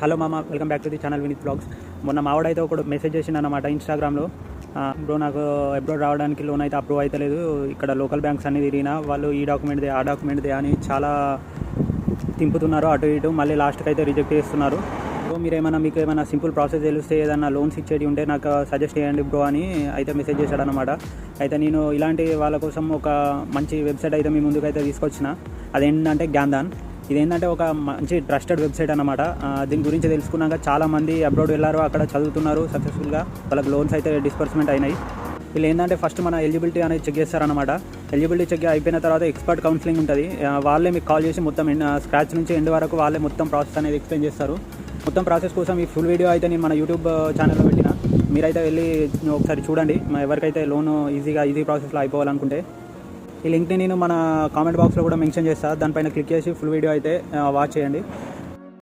Hello మామ, welcome back to the channel Vineeth blogs. మొన్న మావాడైతే ఒకడు మెసేజ్ చేసిండనమాట ఇన్స్టాగ్రామ్లో. బ్రో నాకు అబ్రాడ్ రావడానికి లోన్ అయితే అప్రూవ్ అయితే లేదు, ఇక్కడ లోకల్ బ్యాంక్స్ అన్ని తిరిగినా వాళ్ళు ఈ డాక్యుమెంట్దే ఆ డాక్యుమెంట్దే అని చాలా తింపుతున్నారు అటు ఇటు, మళ్ళీ లాస్ట్కి అయితే రిజెక్ట్ చేస్తున్నారు. సో మీకు ఏమైనా సింపుల్ ప్రాసెస్ తెలిస్తే ఏదైనా లోన్స్ ఇచ్చేది ఉంటే నాకు సజెస్ట్ చేయండి బ్రో అని అయితే మెసేజ్ చేశాడనమాట. అయితే నేను ఇలాంటి వాళ్ళ కోసం ఒక మంచి వెబ్సైట్ అయితే మీ ముందుకు అయితే తీసుకొచ్చిన. అదేంటంటే గ్యాన్దాన్. ఇదేంటంటే ఒక మంచి ట్రస్టెడ్ వెబ్సైట్ అనమాట. దీని గురించి తెలుసుకున్నాక చాలామంది అబ్రాడ్ వెళ్ళారు, అక్కడ చదువుతున్నారు సక్సెస్ఫుల్గా, వాళ్ళకి లోన్స్ అయితే డిస్బర్స్మెంట్ అయినాయి. వీళ్ళు ఏంటంటే ఫస్ట్ మన ఎలిజిబిలిటీ అనేది చెక్ చేస్తారనమాట. ఎలిజిబిలిటీ చెక్ అయిపోయిన తర్వాత ఎక్స్పర్ట్ కౌన్సిలింగ్ ఉంటుంది. వాళ్ళే మీకు కాల్ చేసి మొత్తం స్క్రాచ్ నుంచి ఎండ్ వరకు వాళ్ళే మొత్తం ప్రాసెస్ అనేది ఎక్స్ప్లెయిన్ చేస్తారు. మొత్తం ప్రాసెస్ కోసం ఈ ఫుల్ వీడియో అయితే నేను మన యూట్యూబ్ ఛానల్లో పెట్టిన, మీరైతే వెళ్ళి ఒకసారి చూడండి. ఎవరికైతే లోన్ ఈజీ ప్రాసెస్లో అయిపోవాలనుకుంటే ఈ లింక్ని నేను మన కామెంట్ బాక్స్లో కూడా మెన్షన్ చేస్తాను. దానిపైన క్లిక్ చేసి ఫుల్ వీడియో అయితే వాచ్ చేయండి.